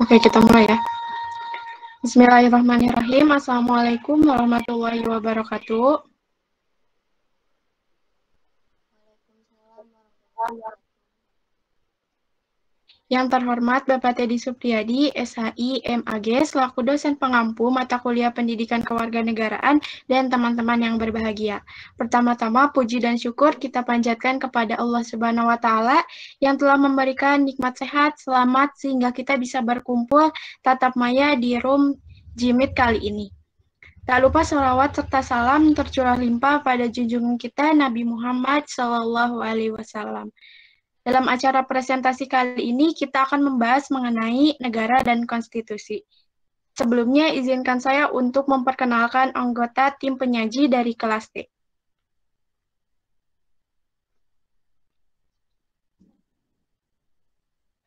Oke, kita mulai ya. Bismillahirrahmanirrahim. Assalamualaikum warahmatullahi wabarakatuh. Yang terhormat Bapak Teddy Supriyadi, SHI, MAG, selaku dosen pengampu mata kuliah Pendidikan Kewarganegaraan dan teman-teman yang berbahagia. Pertama-tama, puji dan syukur kita panjatkan kepada Allah Subhanahu wa Ta'ala yang telah memberikan nikmat sehat, selamat, sehingga kita bisa berkumpul tatap maya di room Jimit kali ini. Tak lupa sholawat serta salam tercurah limpah pada junjungan kita Nabi Muhammad SAW. Dalam acara presentasi kali ini, kita akan membahas mengenai negara dan konstitusi. Sebelumnya, izinkan saya untuk memperkenalkan anggota tim penyaji dari kelas T.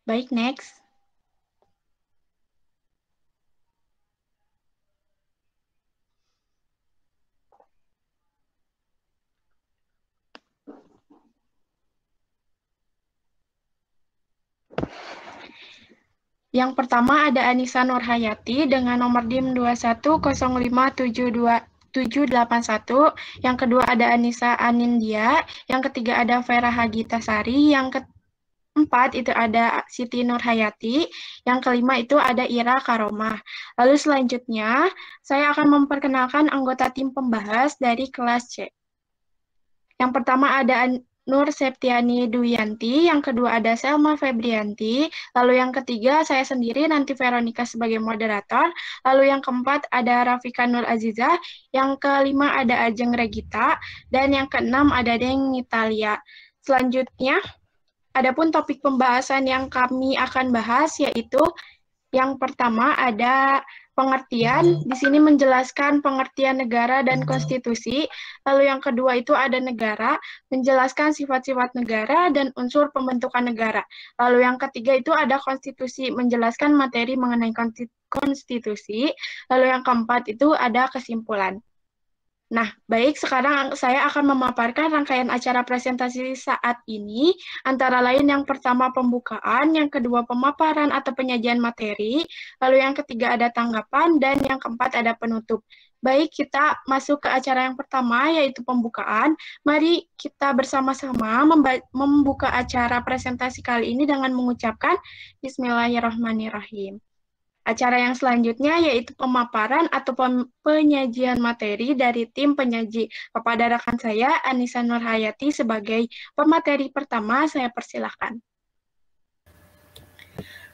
Baik, next. Yang pertama ada Anissa Nurhayati dengan nomor DIM 210572781. Yang kedua ada Anissa Anindya. Yang ketiga ada Vera Hagitasari. Yang keempat itu ada Siti Nurhayati. Yang kelima itu ada Ira Karomah. Lalu selanjutnya saya akan memperkenalkan anggota tim pembahas dari kelas C. Yang pertama ada Nur Septiani Duyanti, yang kedua ada Selma Febrianti, lalu yang ketiga saya sendiri nanti Veronica sebagai moderator, lalu yang keempat ada Rafika Nur Azizah, yang kelima ada Ajeng Regita, dan yang keenam ada Deng Nitalia. Selanjutnya, adapun topik pembahasan yang kami akan bahas yaitu yang pertama ada pengertian, di sini menjelaskan pengertian negara dan konstitusi. Lalu yang kedua itu ada negara, menjelaskan sifat-sifat negara dan unsur pembentukan negara. Lalu yang ketiga itu ada konstitusi, menjelaskan materi mengenai konstitusi. Lalu yang keempat itu ada kesimpulan. Nah, baik, sekarang saya akan memaparkan rangkaian acara presentasi saat ini, antara lain yang pertama pembukaan, yang kedua pemaparan atau penyajian materi, lalu yang ketiga ada tanggapan, dan yang keempat ada penutup. Baik, kita masuk ke acara yang pertama, yaitu pembukaan. Mari kita bersama-sama membuka acara presentasi kali ini dengan mengucapkan Bismillahirrahmanirrahim. Acara yang selanjutnya yaitu pemaparan atau penyajian materi dari tim penyaji. Kepada rekan saya, Anissa Nurhayati, sebagai pemateri pertama, saya persilahkan.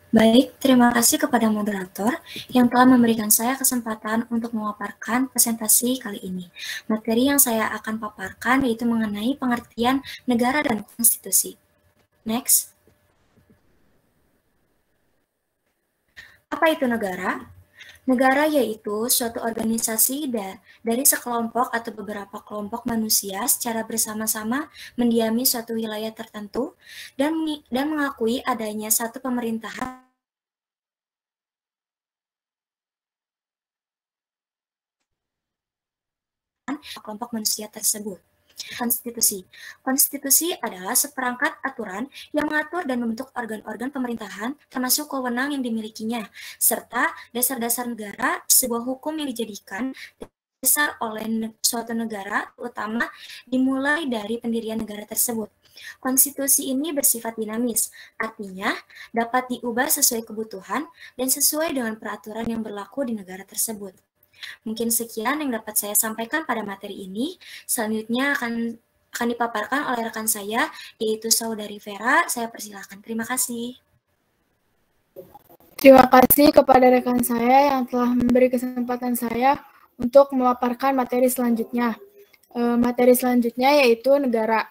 Baik, terima kasih kepada moderator yang telah memberikan saya kesempatan untuk memaparkan presentasi kali ini. Materi yang saya akan paparkan yaitu mengenai pengertian negara dan konstitusi. Next. Apa itu negara? Negara yaitu suatu organisasi dari sekelompok atau beberapa kelompok manusia secara bersama-sama mendiami suatu wilayah tertentu dan mengakui adanya satu pemerintahan kelompok manusia tersebut. Konstitusi. Konstitusi adalah seperangkat aturan yang mengatur dan membentuk organ-organ pemerintahan termasuk wewenang yang dimilikinya, serta dasar-dasar negara, sebuah hukum yang dijadikan dasar oleh suatu negara, terutama dimulai dari pendirian negara tersebut. Konstitusi ini bersifat dinamis, artinya dapat diubah sesuai kebutuhan dan sesuai dengan peraturan yang berlaku di negara tersebut. Mungkin sekian yang dapat saya sampaikan pada materi ini. Selanjutnya akan dipaparkan oleh rekan saya, yaitu Saudari Vera. Saya persilakan. Terima kasih. Terima kasih kepada rekan saya yang telah memberi kesempatan saya untuk memaparkan materi selanjutnya. Materi selanjutnya yaitu negara.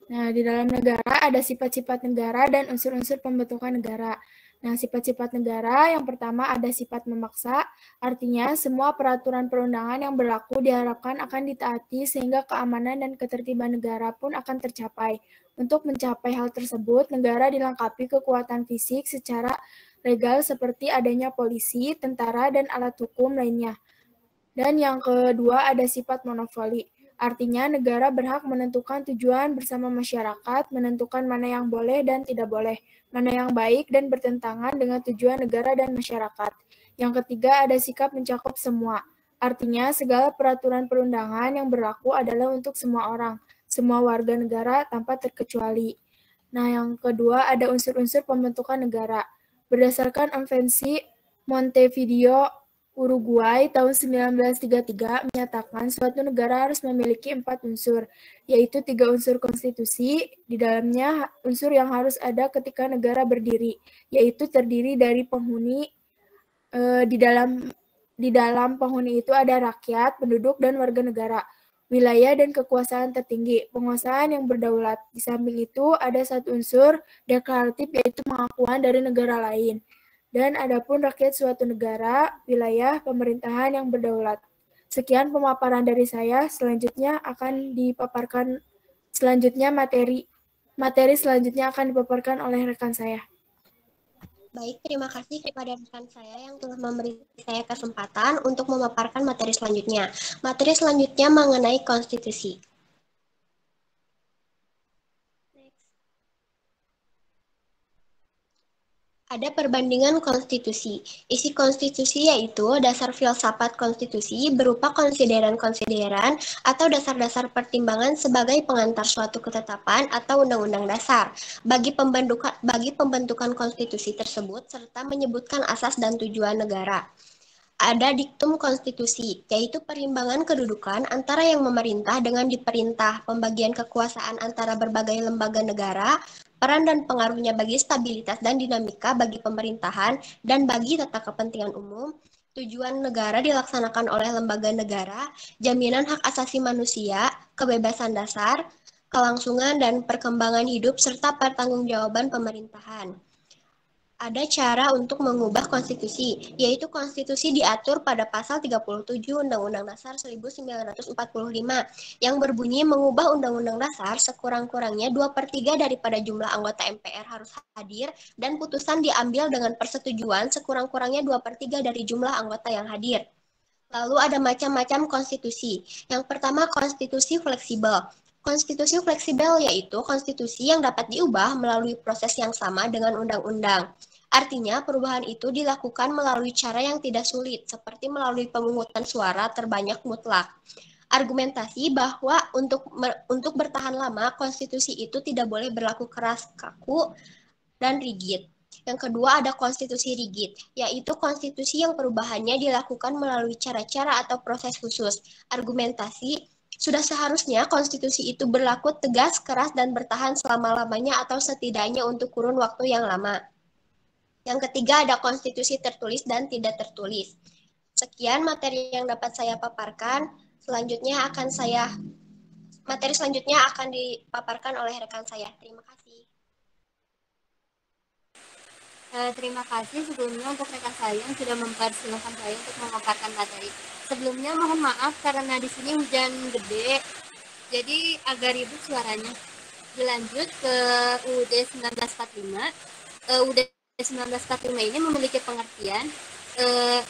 Nah, di dalam negara ada sifat-sifat negara dan unsur-unsur pembentukan negara. Nah, sifat-sifat negara yang pertama ada sifat memaksa, artinya semua peraturan perundangan yang berlaku diharapkan akan ditaati sehingga keamanan dan ketertiban negara pun akan tercapai. Untuk mencapai hal tersebut, negara dilengkapi kekuatan fisik secara legal seperti adanya polisi, tentara, dan alat hukum lainnya. Dan yang kedua ada sifat monopoli, Artinya, negara berhak menentukan tujuan bersama masyarakat, menentukan mana yang boleh dan tidak boleh, mana yang baik dan bertentangan dengan tujuan negara dan masyarakat. Yang ketiga, ada sikap mencakup semua. Artinya, segala peraturan perundangan yang berlaku adalah untuk semua orang, semua warga negara tanpa terkecuali. Nah, yang kedua, ada unsur-unsur pembentukan negara. Berdasarkan Konvensi Montevideo Uruguay tahun 1933 menyatakan suatu negara harus memiliki 4 unsur, yaitu 3 unsur konstitusi, di dalamnya unsur yang harus ada ketika negara berdiri, yaitu terdiri dari penghuni, di dalam penghuni itu ada rakyat, penduduk, dan warga negara, wilayah dan kekuasaan tertinggi, penguasaan yang berdaulat. Di samping itu ada satu unsur deklaratif yaitu pengakuan dari negara lain. Dan adapun rakyat suatu negara, wilayah, pemerintahan yang berdaulat. Sekian pemaparan dari saya, selanjutnya akan dipaparkan materi selanjutnya akan dipaparkan oleh rekan saya. Baik, terima kasih kepada rekan saya yang telah memberi saya kesempatan untuk memaparkan materi selanjutnya. Materi selanjutnya mengenai konstitusi. Ada perbandingan konstitusi. Isi konstitusi yaitu dasar filsafat konstitusi berupa konsideran-konsideran atau dasar-dasar pertimbangan sebagai pengantar suatu ketetapan atau undang-undang dasar bagi pembentukan konstitusi tersebut serta menyebutkan asas dan tujuan negara. Ada diktum konstitusi, yaitu perimbangan kedudukan antara yang memerintah dengan diperintah, pembagian kekuasaan antara berbagai lembaga negara, peran dan pengaruhnya bagi stabilitas dan dinamika bagi pemerintahan dan bagi tata kepentingan umum, tujuan negara dilaksanakan oleh lembaga negara, jaminan hak asasi manusia, kebebasan dasar, kelangsungan dan perkembangan hidup, serta pertanggungjawaban pemerintahan. Ada cara untuk mengubah konstitusi, yaitu konstitusi diatur pada pasal 37 Undang-Undang Dasar 1945 yang berbunyi mengubah Undang-Undang Dasar sekurang-kurangnya 2/3 daripada jumlah anggota MPR harus hadir dan putusan diambil dengan persetujuan sekurang-kurangnya 2/3 dari jumlah anggota yang hadir. Lalu ada macam-macam konstitusi. Yang pertama, konstitusi fleksibel. Konstitusi fleksibel yaitu konstitusi yang dapat diubah melalui proses yang sama dengan undang-undang. Artinya, perubahan itu dilakukan melalui cara yang tidak sulit, seperti melalui pemungutan suara terbanyak mutlak. Argumentasi bahwa untuk bertahan lama, konstitusi itu tidak boleh berlaku keras, kaku, dan rigid. Yang kedua ada konstitusi rigid, yaitu konstitusi yang perubahannya dilakukan melalui cara-cara atau proses khusus. Argumentasi, sudah seharusnya konstitusi itu berlaku tegas, keras, dan bertahan selama-lamanya atau setidaknya untuk kurun waktu yang lama. Yang ketiga ada konstitusi tertulis dan tidak tertulis. Sekian materi yang dapat saya paparkan. Materi selanjutnya akan dipaparkan oleh rekan saya. Terima kasih. Terima kasih sebelumnya untuk rekan saya yang sudah mempersilahkan saya untuk memaparkan materi. Sebelumnya mohon maaf karena di sini hujan gede, jadi agak ribut suaranya. Dilanjut ke UUD 1945. UUD 1945 ini memiliki pengertian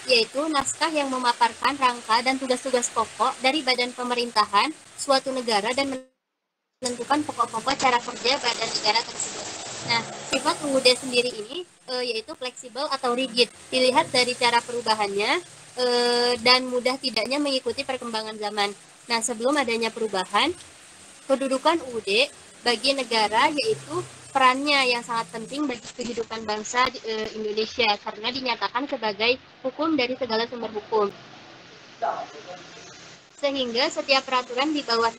yaitu naskah yang memaparkan rangka dan tugas-tugas pokok dari badan pemerintahan suatu negara dan menentukan pokok-pokok cara kerja badan negara tersebut. Nah, sifat UUD sendiri ini yaitu fleksibel atau rigid. Dilihat dari cara perubahannya dan mudah tidaknya mengikuti perkembangan zaman. Nah, sebelum adanya perubahan, kedudukan UUD bagi negara yaitu perannya yang sangat penting bagi kehidupan bangsa Indonesia karena dinyatakan sebagai hukum dari segala sumber hukum. Sehingga setiap peraturan di bawah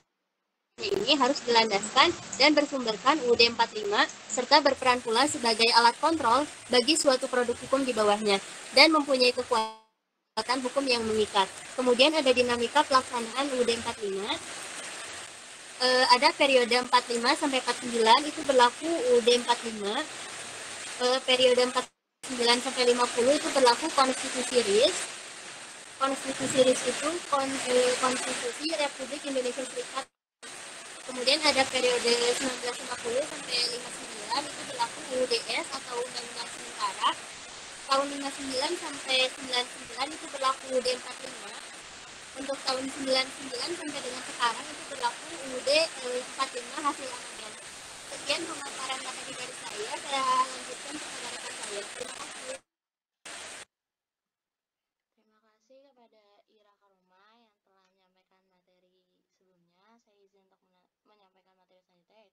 ini harus dilandaskan dan bersumberkan UUD 45 serta berperan pula sebagai alat kontrol bagi suatu produk hukum di bawahnya dan mempunyai kekuatan hukum yang mengikat. Kemudian ada dinamika pelaksanaan UUD 45. Ada periode 45 sampai 49 itu berlaku UUD 45. Periode 49 sampai 50 itu berlaku konstitusi RIS. Konstitusi RIS itu konstitusi Republik Indonesia Serikat. Kemudian ada periode 1950 sampai 59 itu berlaku UUDS atau Undang-Undang Sementara. Tahun 59 sampai 99 itu berlaku UUD 45. Untuk tahun 99 sampai dengan sekarang itu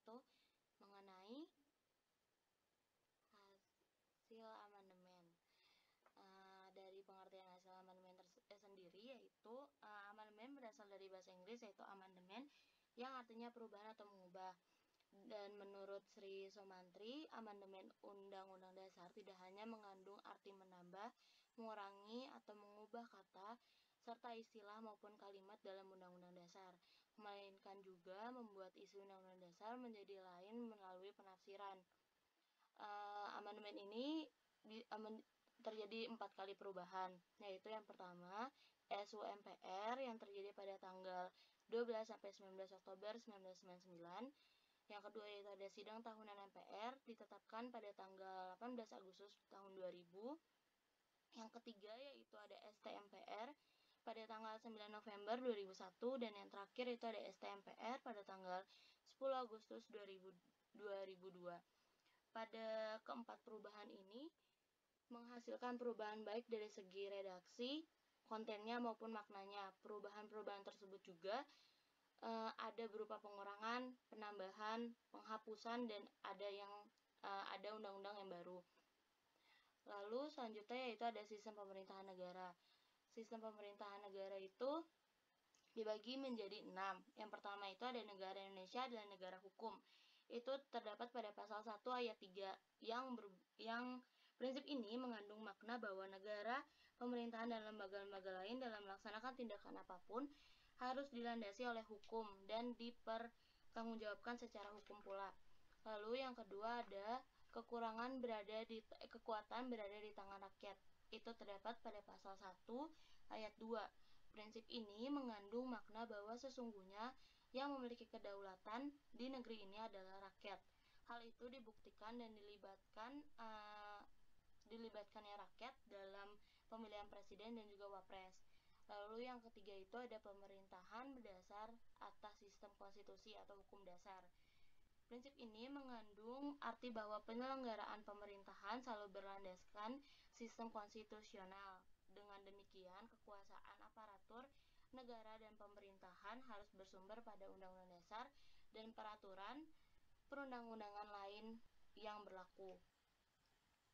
yaitu mengenai hasil amandemen. Dari pengertian hasil amandemen sendiri, yaitu amandemen berasal dari bahasa Inggris, yaitu amandemen yang artinya perubahan atau mengubah. Dan menurut Sri Somantri, amandemen Undang-Undang Dasar tidak hanya mengandung arti menambah, mengurangi, atau mengubah kata serta istilah maupun kalimat dalam Undang-Undang Dasar, melainkan juga membuat isi Undang-Undang Dasar menjadi lain melalui penafsiran. Amandemen ini terjadi 4 kali perubahan, yaitu yang pertama SUMPR yang terjadi pada tanggal 12 sampai 19 Oktober 1999. Yang kedua yaitu ada sidang tahunan MPR ditetapkan pada tanggal 18 Agustus tahun 2000. Yang ketiga yaitu ada STMPR pada tanggal 9 November 2001, dan yang terakhir itu ada STMPR pada tanggal 10 Agustus 2002. Pada keempat perubahan ini menghasilkan perubahan baik dari segi redaksi, kontennya maupun maknanya. Perubahan-perubahan tersebut juga ada berupa pengurangan, penambahan, penghapusan, dan ada undang-undang yang baru. Lalu selanjutnya yaitu ada sistem pemerintahan negara. Sistem pemerintahan negara itu dibagi menjadi 6. Yang pertama itu ada negara Indonesia adalah negara hukum. Itu terdapat pada pasal 1 ayat 3 yang prinsip ini mengandung makna bahwa negara, pemerintahan, dan lembaga-lembaga lain dalam melaksanakan tindakan apapun harus dilandasi oleh hukum dan dipertanggungjawabkan secara hukum pula. Lalu yang kedua ada kekuatan berada di tangan rakyat. Itu terdapat pada pasal 1 ayat 2. Prinsip ini mengandung makna bahwa sesungguhnya yang memiliki kedaulatan di negeri ini adalah rakyat. Hal itu dibuktikan dan dilibatkannya rakyat dalam pemilihan presiden dan juga wapres. Lalu yang ketiga itu ada pemerintahan berdasar atas sistem konstitusi atau hukum dasar. Prinsip ini mengandung arti bahwa penyelenggaraan pemerintahan selalu berlandaskan sistem konstitusional. Dengan demikian, kekuasaan aparatur negara dan pemerintahan harus bersumber pada Undang-Undang Dasar dan peraturan perundang-undangan lain yang berlaku.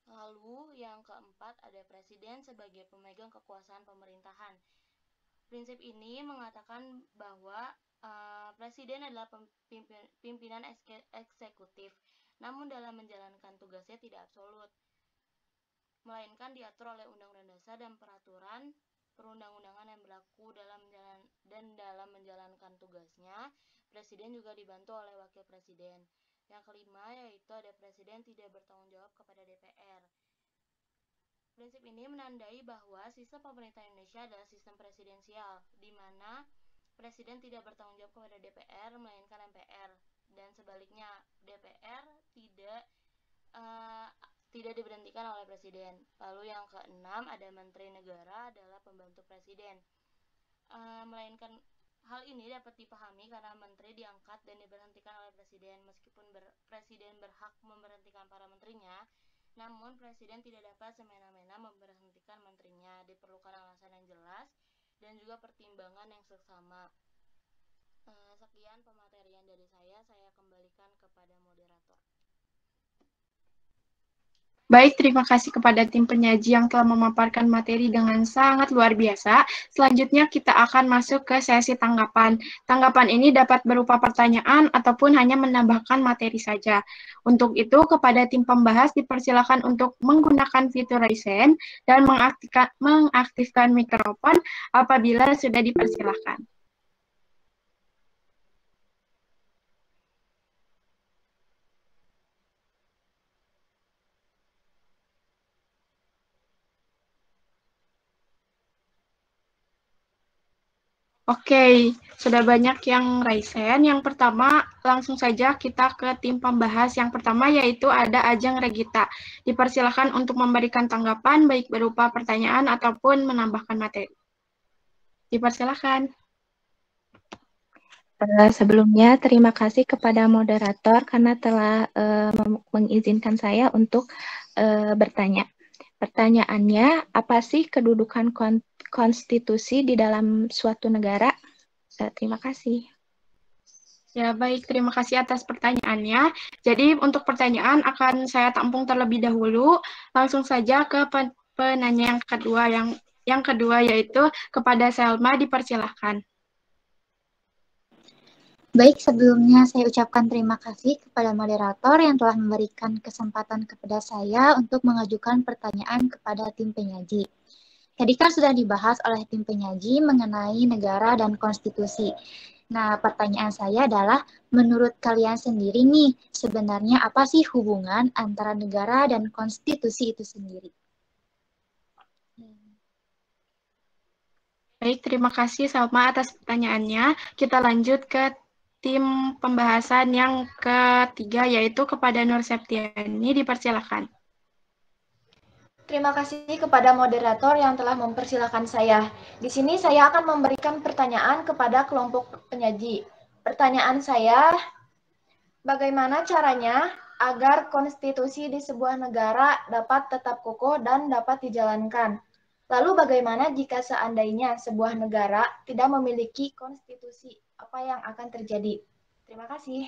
Lalu yang keempat ada presiden sebagai pemegang kekuasaan pemerintahan. Prinsip ini mengatakan bahwa presiden adalah pimpinan eksekutif, namun dalam menjalankan tugasnya tidak absolut, melainkan diatur oleh Undang-Undang Dasar dan peraturan perundang-undangan yang berlaku dalam menjalankan tugasnya. Presiden juga dibantu oleh wakil presiden. Yang kelima yaitu ada presiden tidak bertanggung jawab kepada DPR. Prinsip ini menandai bahwa sistem pemerintahan Indonesia adalah sistem presidensial, di mana presiden tidak bertanggung jawab kepada DPR melainkan MPR, dan sebaliknya DPR tidak diberhentikan oleh presiden. Lalu yang keenam ada menteri negara adalah pembantu presiden. Melainkan hal ini dapat dipahami karena menteri diangkat dan diberhentikan oleh presiden. Meskipun presiden berhak memberhentikan para menterinya, namun presiden tidak dapat semena-mena memberhentikan menterinya. Diperlukan alasan yang jelas dan juga pertimbangan yang seksama. Sekian pematerian dari saya kembalikan kepada moderator. Baik, terima kasih kepada tim penyaji yang telah memaparkan materi dengan sangat luar biasa. Selanjutnya kita akan masuk ke sesi tanggapan. Tanggapan ini dapat berupa pertanyaan ataupun hanya menambahkan materi saja. Untuk itu, kepada tim pembahas dipersilakan untuk menggunakan fitur raise hand dan mengaktifkan mikrofon apabila sudah dipersilakan. Oke, sudah banyak yang raise hand. Yang pertama, langsung saja kita ke tim pembahas. Yang pertama yaitu ada Ajeng Regita. Dipersilakan untuk memberikan tanggapan baik berupa pertanyaan ataupun menambahkan materi. Dipersilakan. Sebelumnya, terima kasih kepada moderator karena telah mengizinkan saya untuk bertanya. Pertanyaannya, apa sih kedudukan konstitusi di dalam suatu negara? Terima kasih. Ya, baik. Terima kasih atas pertanyaannya. Jadi, untuk pertanyaan akan saya tampung terlebih dahulu. Langsung saja ke penanya yang kedua. Yang kedua yaitu kepada Selma, dipersilahkan. Baik, sebelumnya saya ucapkan terima kasih kepada moderator yang telah memberikan kesempatan kepada saya untuk mengajukan pertanyaan kepada tim penyaji. Tadi kan sudah dibahas oleh tim penyaji mengenai negara dan konstitusi. Nah, pertanyaan saya adalah, menurut kalian sendiri nih, sebenarnya apa sih hubungan antara negara dan konstitusi itu sendiri? Baik, terima kasih Salma atas pertanyaannya. Kita lanjut ke tim pembahasan yang ketiga, yaitu kepada Nur Septiani, dipersilakan. Terima kasih kepada moderator yang telah mempersilahkan saya. Di sini saya akan memberikan pertanyaan kepada kelompok penyaji. Pertanyaan saya, bagaimana caranya agar konstitusi di sebuah negara dapat tetap kokoh dan dapat dijalankan? Lalu bagaimana jika seandainya sebuah negara tidak memiliki konstitusi? Apa yang akan terjadi? Terima kasih.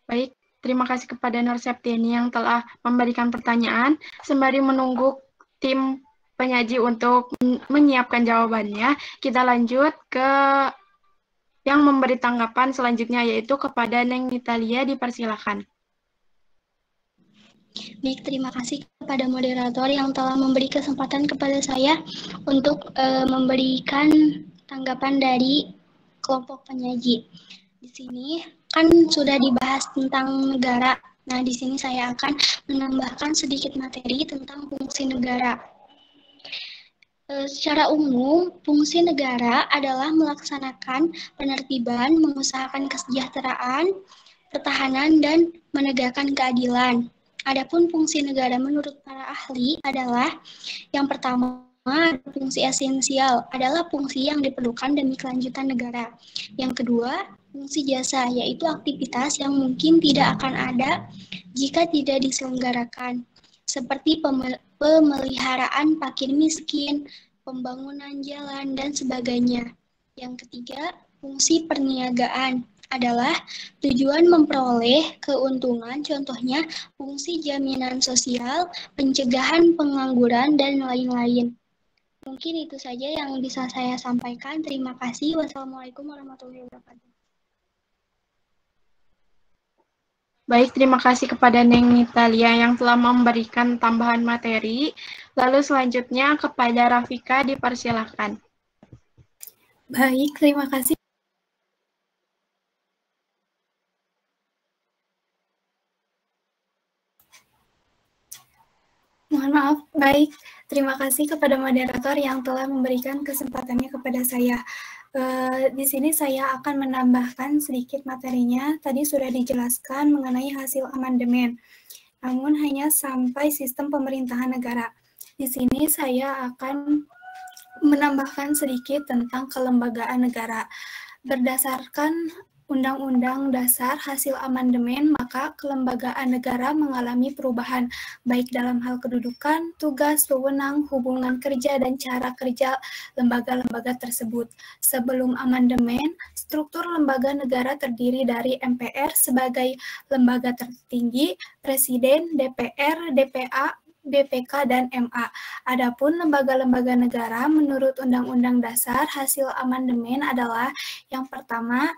Baik. Terima kasih kepada Nur Septiani yang telah memberikan pertanyaan. Sembari menunggu tim penyaji untuk menyiapkan jawabannya, kita lanjut ke yang memberi tanggapan selanjutnya, yaitu kepada Neng Nitalia, dipersilakan. Baik, terima kasih kepada moderator yang telah memberi kesempatan kepada saya untuk memberikan tanggapan dari kelompok penyaji. Di sini kan sudah dibahas tentang negara. Nah, di sini saya akan menambahkan sedikit materi tentang fungsi negara. Secara umum, fungsi negara adalah melaksanakan penertiban, mengusahakan kesejahteraan, pertahanan, dan menegakkan keadilan. Adapun fungsi negara menurut para ahli adalah yang pertama, fungsi esensial adalah fungsi yang diperlukan demi kelanjutan negara. Yang kedua, fungsi jasa, yaitu aktivitas yang mungkin tidak akan ada jika tidak diselenggarakan, seperti pemeliharaan fakir miskin, pembangunan jalan, dan sebagainya. Yang ketiga, fungsi perniagaan adalah tujuan memperoleh keuntungan, contohnya fungsi jaminan sosial, pencegahan pengangguran, dan lain-lain. Mungkin itu saja yang bisa saya sampaikan. Terima kasih. Wassalamualaikum warahmatullahi wabarakatuh. Baik, terima kasih kepada Neng Nitalia yang telah memberikan tambahan materi. Lalu selanjutnya kepada Rafika, dipersilakan. Baik, terima kasih. Mohon maaf, baik. Terima kasih kepada moderator yang telah memberikan kesempatannya kepada saya. Di sini saya akan menambahkan sedikit materinya. Tadi sudah dijelaskan mengenai hasil amandemen, namun hanya sampai sistem pemerintahan negara. Di sini saya akan menambahkan sedikit tentang kelembagaan negara. Berdasarkan Undang-Undang Dasar hasil amandemen, maka kelembagaan negara mengalami perubahan, baik dalam hal kedudukan, tugas, wewenang, hubungan kerja, dan cara kerja lembaga-lembaga tersebut. Sebelum amandemen, struktur lembaga negara terdiri dari MPR sebagai lembaga tertinggi, Presiden, DPR, DPA, BPK, dan MA. Adapun lembaga-lembaga negara menurut Undang-Undang Dasar hasil amandemen adalah yang pertama,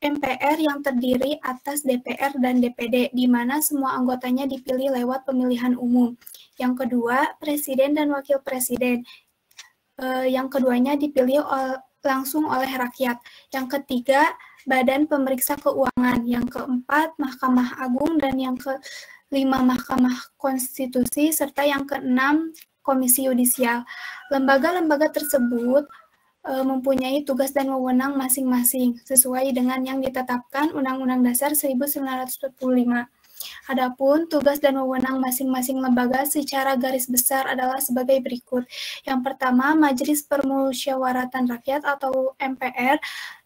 MPR yang terdiri atas DPR dan DPD, di mana semua anggotanya dipilih lewat pemilihan umum. Yang kedua, Presiden dan Wakil Presiden. Yang keduanya dipilih langsung oleh rakyat. Yang ketiga, Badan Pemeriksa Keuangan. Yang keempat, Mahkamah Agung. Dan yang kelima, Mahkamah Konstitusi. Serta yang keenam, Komisi Yudisial. Lembaga-lembaga tersebut mempunyai tugas dan wewenang masing-masing sesuai dengan yang ditetapkan Undang-Undang Dasar 1945. Adapun tugas dan wewenang masing-masing lembaga secara garis besar adalah sebagai berikut. Yang pertama, Majelis Permusyawaratan Rakyat atau MPR.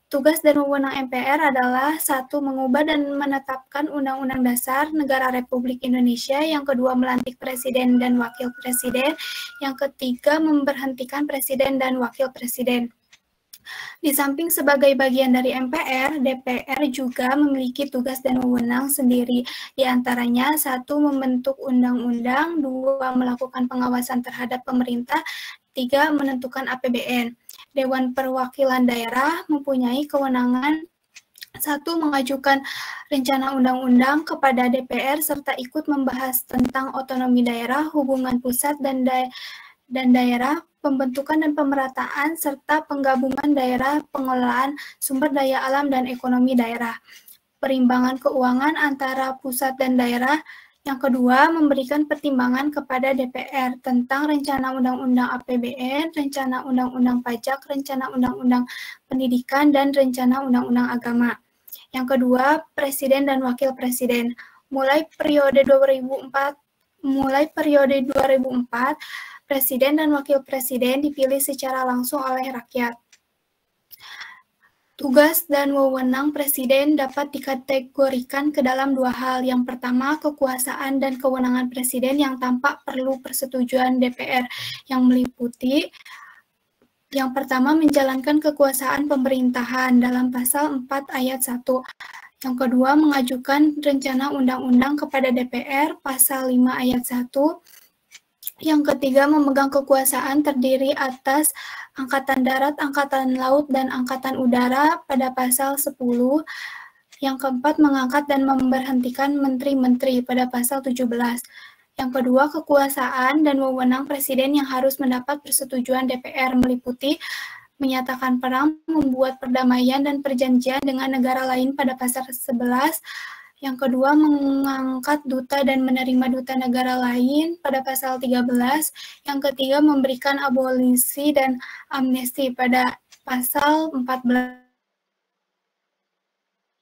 Tugas dan wewenang MPR adalah 1. Mengubah dan menetapkan Undang-Undang Dasar Negara Republik Indonesia. Yang kedua, melantik Presiden dan Wakil Presiden. Yang ketiga, memberhentikan Presiden dan Wakil Presiden. Di samping sebagai bagian dari MPR, DPR juga memiliki tugas dan wewenang sendiri. Di antaranya, 1. Membentuk undang-undang, 2. Melakukan pengawasan terhadap pemerintah, 3. Menentukan APBN. Dewan Perwakilan Daerah mempunyai kewenangan 1. Mengajukan rencana undang-undang kepada DPR serta ikut membahas tentang otonomi daerah, hubungan pusat dan daerah, pembentukan dan pemerataan, serta penggabungan daerah, pengelolaan sumber daya alam dan ekonomi daerah, perimbangan keuangan antara pusat dan daerah. Yang kedua, memberikan pertimbangan kepada DPR tentang rencana undang-undang APBN, rencana undang-undang pajak, rencana undang-undang pendidikan, dan rencana undang-undang agama. Yang kedua, Presiden dan Wakil Presiden. Mulai periode 2004, Presiden dan Wakil Presiden dipilih secara langsung oleh rakyat. Tugas dan wewenang Presiden dapat dikategorikan ke dalam 2 hal. Yang pertama, kekuasaan dan kewenangan Presiden yang tanpa perlu persetujuan DPR, yang meliputi yang pertama, menjalankan kekuasaan pemerintahan dalam pasal 4 ayat 1. Yang kedua, mengajukan rencana undang-undang kepada DPR, pasal 5 ayat 1. Yang ketiga, memegang kekuasaan terdiri atas Angkatan Darat, Angkatan Laut, dan Angkatan Udara pada pasal 10. Yang keempat, mengangkat dan memberhentikan menteri-menteri pada pasal 17. Yang kedua, kekuasaan dan wewenang Presiden yang harus mendapat persetujuan DPR meliputi menyatakan perang, membuat perdamaian dan perjanjian dengan negara lain pada pasal 11. Yang kedua, mengangkat duta dan menerima duta negara lain pada pasal 13. Yang ketiga, memberikan abolisi dan amnesti pada pasal 14.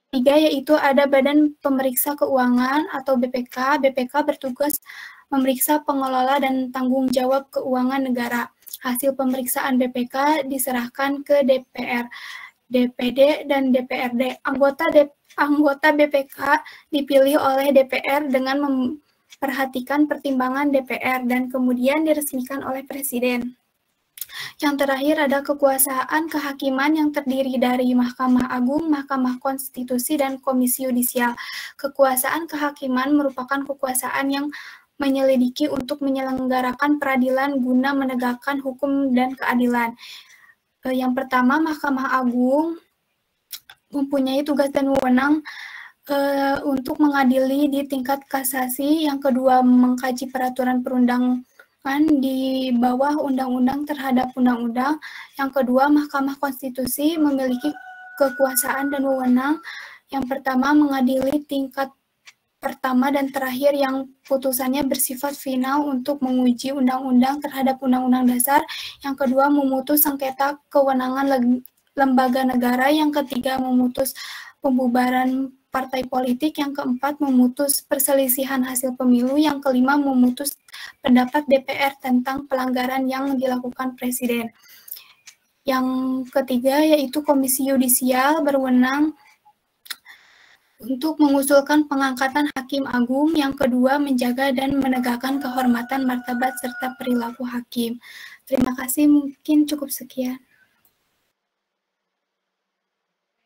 Tiga, yaitu ada Badan Pemeriksa Keuangan atau BPK. BPK bertugas memeriksa pengelola dan tanggung jawab keuangan negara. Hasil pemeriksaan BPK diserahkan ke DPR, DPD, dan DPRD. Anggota BPK dipilih oleh DPR dengan memperhatikan pertimbangan DPR dan kemudian diresmikan oleh Presiden. Yang terakhir ada kekuasaan kehakiman yang terdiri dari Mahkamah Agung, Mahkamah Konstitusi, dan Komisi Yudisial. Kekuasaan kehakiman merupakan kekuasaan yang menyelidiki untuk menyelenggarakan peradilan guna menegakkan hukum dan keadilan. Yang pertama, Mahkamah Agung mempunyai tugas dan wewenang untuk mengadili di tingkat kasasi. Yang kedua, mengkaji peraturan perundangan di bawah undang-undang terhadap undang-undang. Yang kedua, Mahkamah Konstitusi memiliki kekuasaan dan wewenang. Yang pertama, mengadili tingkat pertama dan terakhir yang putusannya bersifat final untuk menguji undang-undang terhadap undang-undang dasar. Yang kedua, memutus sengketa kewenangan lembaga negara. Yang ketiga, memutus pembubaran partai politik. Yang keempat, memutus perselisihan hasil pemilu. Yang kelima, memutus pendapat DPR tentang pelanggaran yang dilakukan Presiden. Yang ketiga, yaitu Komisi Yudisial berwenang untuk mengusulkan pengangkatan Hakim Agung. Yang kedua, menjaga dan menegakkan kehormatan, martabat, serta perilaku hakim. Terima kasih, mungkin cukup sekian.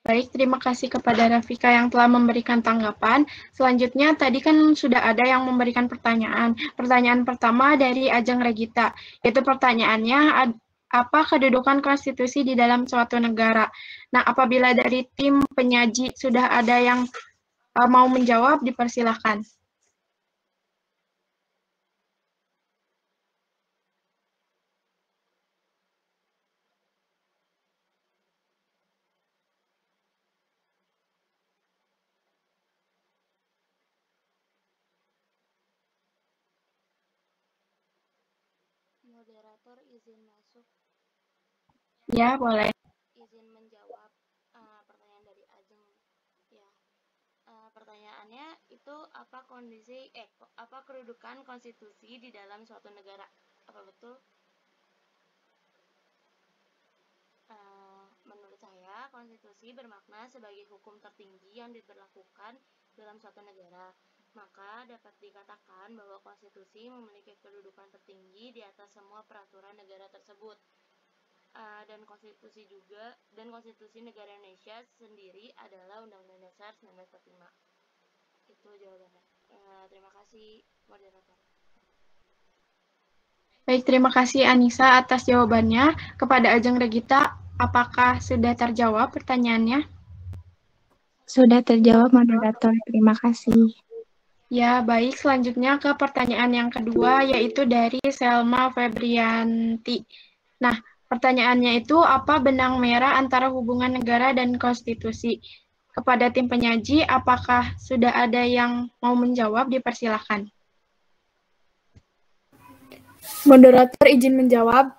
Baik, terima kasih kepada Rafika yang telah memberikan tanggapan. Selanjutnya, tadi kan sudah ada yang memberikan pertanyaan. Pertanyaan pertama dari Ajeng Regita, yaitu pertanyaannya, apa kedudukan konstitusi di dalam suatu negara? Nah, apabila dari tim penyaji sudah ada yang mau menjawab, dipersilahkan. Moderator izin masuk. Ya, boleh. Izin menjawab pertanyaan dari Ajeng. Ya, pertanyaannya itu apa kedudukan konstitusi di dalam suatu negara? Apa betul? Menurut saya, konstitusi bermakna sebagai hukum tertinggi yang diberlakukan dalam suatu negara. Maka dapat dikatakan bahwa konstitusi memiliki kedudukan tertinggi di atas semua peraturan negara tersebut. dan konstitusi juga, dan konstitusi negara Indonesia sendiri adalah Undang-Undang Dasar 1945. Itu jawabannya. Terima kasih moderator. Baik, terima kasih Anissa atas jawabannya. Kepada Ajeng Regita, apakah sudah terjawab pertanyaannya? Sudah terjawab moderator, terima kasih. Ya, baik. Selanjutnya ke pertanyaan yang kedua, yaitu dari Selma Febrianti. Nah, pertanyaannya itu, apa benang merah antara hubungan negara dan konstitusi? Kepada tim penyaji, apakah sudah ada yang mau menjawab? Dipersilakan. Moderator izin menjawab.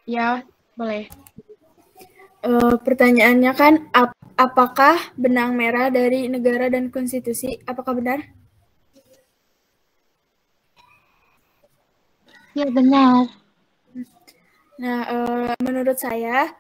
Ya, boleh. Pertanyaannya kan, apakah benang merah dari negara dan konstitusi? Apakah benar? Ya, benar. Nah, menurut saya,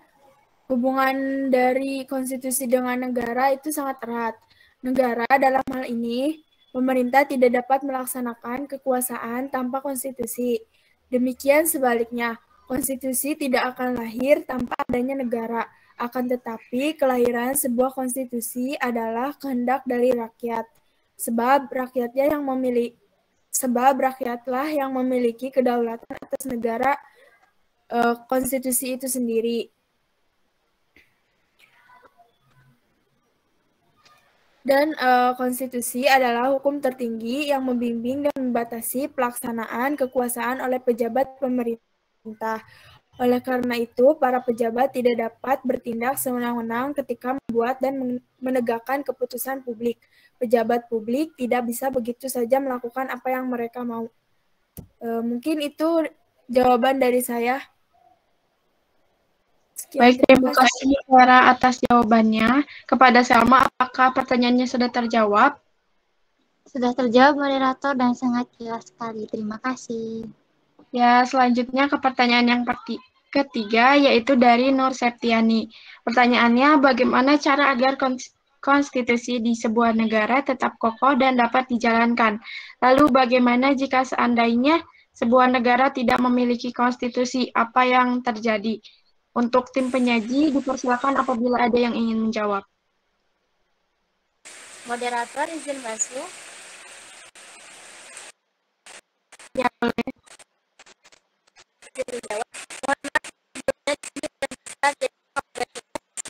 hubungan dari konstitusi dengan negara itu sangat erat. Negara dalam hal ini, pemerintah tidak dapat melaksanakan kekuasaan tanpa konstitusi. Demikian sebaliknya, konstitusi tidak akan lahir tanpa adanya negara. Akan tetapi, kelahiran sebuah konstitusi adalah kehendak dari rakyat. Sebab rakyatlah yang memiliki kedaulatan atas negara konstitusi itu sendiri. Dan konstitusi adalah hukum tertinggi yang membimbing dan membatasi pelaksanaan kekuasaan oleh pejabat pemerintah. Oleh karena itu, para pejabat tidak dapat bertindak sewenang-wenang ketika membuat dan menegakkan keputusan publik. Pejabat publik tidak bisa begitu saja melakukan apa yang mereka mau. Mungkin itu jawaban dari saya. Baik, terima kasih Sarah atas jawabannya. Kepada Selma, apakah pertanyaannya sudah terjawab? Sudah terjawab moderator dan sangat jelas sekali. Terima kasih. Ya, selanjutnya ke pertanyaan yang ketiga, yaitu dari Nur Septiani. Pertanyaannya, bagaimana cara agar konstitusi di sebuah negara tetap kokoh dan dapat dijalankan? Lalu bagaimana jika seandainya sebuah negara tidak memiliki konstitusi, apa yang terjadi? Untuk tim penyaji, dipersilakan apabila ada yang ingin menjawab. Moderator izin masuk. Ya, boleh. Izin menjawab. Mohon maaf,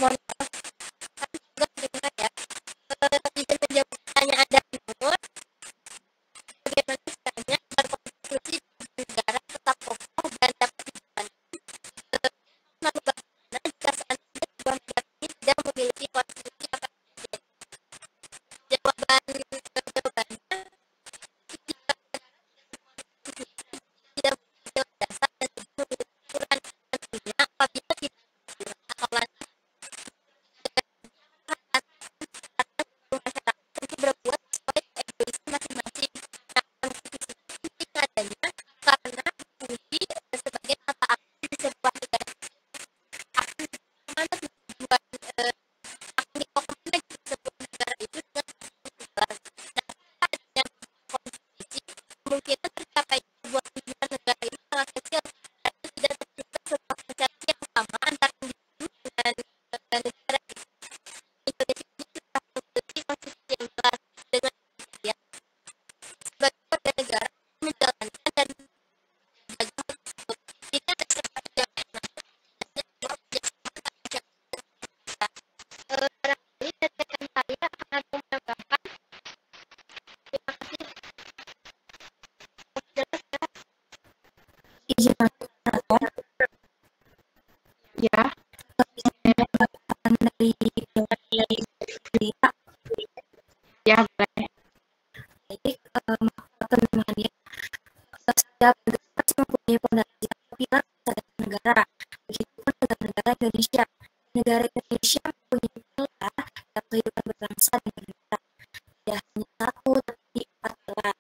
mohon maaf, kami juga dengar ya. Izin menjawab pertanyaan dari Nur. Bagaimana caranya agar konstitusi negara tetap kokoh dan dapat dijalankan? Lalu bagaimana jika seandainya sebuah negara ini tidak memiliki konstitusi apa saja? Jawabannya tidak memiliki dasar dan tidak memiliki aturan tentunya apabila tidak atau lanjut masyarakat untuk berbuat sesuai egoisme masing-masing. Nah, konstitusi ini penting adanya karena berfungsi sebagai mata angin di sebuah negara. Akan kemana tujuan akan dibawa kemana gitu sebuah negara itu dengan jelas. Nah, adanya konstitusi kemungkinan tercapai sebuah tujuan negara itu sangat kecil karena tidak tercipta sebuah persepsi yang sama antara individu dengan negara. Indonesia ini sudah memiliki konstitusi yang jelas dengan demikian sebagai warga negara menjalankan dan menjaga hal tersebut. Jika ada sesuatu yang enak, barangkali dari rekan saya akan ada yang menambahkan. Terima kasih. Jelas ya? Izin masuk moderator. Ya. Dari Ya, boleh. baik, perkembangannya setiap negara pasti mempunyai fondasi atau pilar kesadaran negara. Begitupun negara Indonesia. Negara Indonesia mempunyai pilar yang kehidupan berbangsa dan bernegara. Tidak hanya satu, tapi 4 pilar.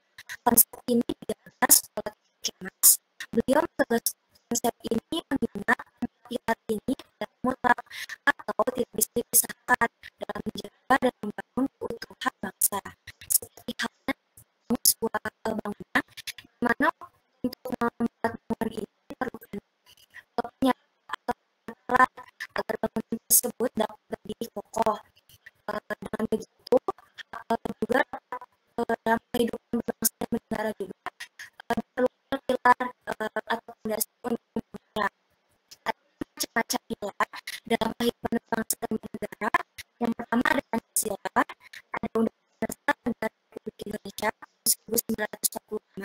Konsep ini digagas oleh Kemas. Beliau menggagas konsep ini mengingat 4 pilar ini tidak mutlak atau tidak bisa dipisahkan dalam menjaga dan membangun keutuhan bangsa. Seperti halnya sebuah bangunan di mana untuk membuat bangunan ini diperlukan tokoh. Dengan begitu juga dalam kehidupan berbangsa dan bernegara juga perlukan pilar atau fondasi undang-undangnya. Ada macam-macam pilar dalam kehidupan berbangsa dan bernegara. Yang pertama ada Pancasila, ada Undang-Undang Dasar Negara Republik Indonesia tahun 1945,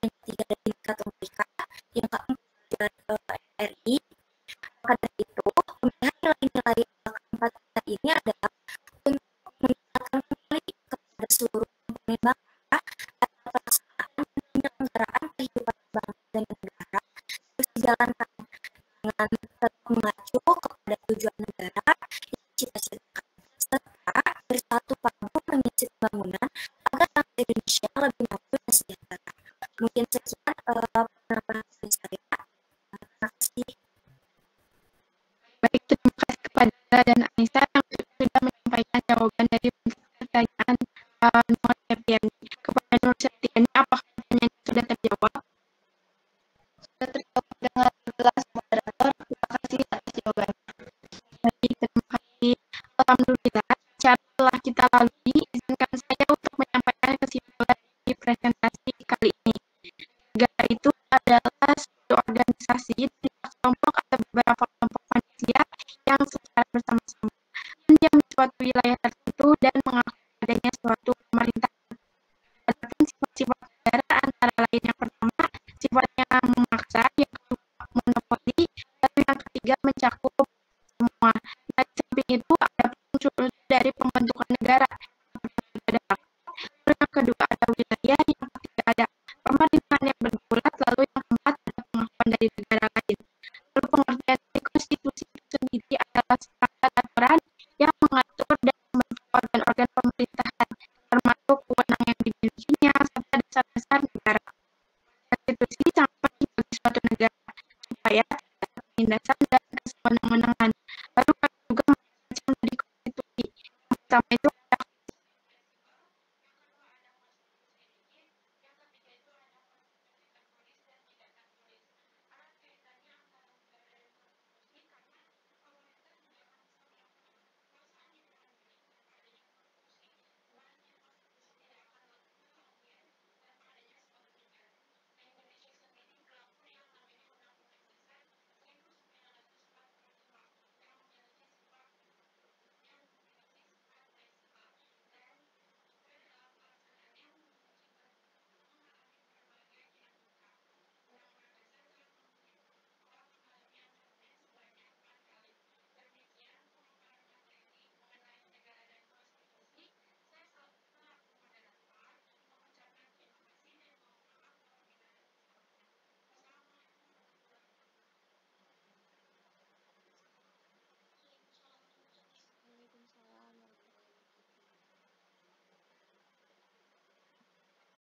yang ketiga ada Bhinneka Tunggal Ika, yang keempat ada RI. Maka dari itu, pemilihan nilai-nilai keempat ini adalah untuk mengingatkan kembali kepada seluruh komponen bangsa agar pelaksanaan dan penyelenggaraan kehidupan bangsa dan negara terus dijalankan dengan tetap mengacu kepada tujuan negara yang dicita-citakan, serta bersatu padu mengisi pembangunan agar bangsa Indonesia lebih maju dan sejahtera. Mungkin sekian penampilan saya. Terima kasih. Baik, terima kasih kepada dan Anissa yang sudah menyampaikan jawaban dari pertanyaan Nur Septiani. Kepada Nur Septiani, apakah pertanyaan sudah terjawab? Sudah terjawab dengan jelas, moderator. Terima kasih atas jawabannya. Baik, terima kasih. Alhamdulillah, acara telah kita lalui. Izinkan saya untuk menyampaikan kesimpulan di presentasi kali ini. Negara itu adalah suatu organisasi dari kelompok atau beberapa kelompok manusia yang secara bersama-sama mendiam di suatu wilayah tertentu dan mengaku adanya suatu pemerintahan. Adapun sifat-sifat negara antara lain yang pertama, sifatnya memaksa, yang kedua monopoli, dan yang ketiga mencakup semua. Nah, di samping itu ada unsur dari pembentukan negara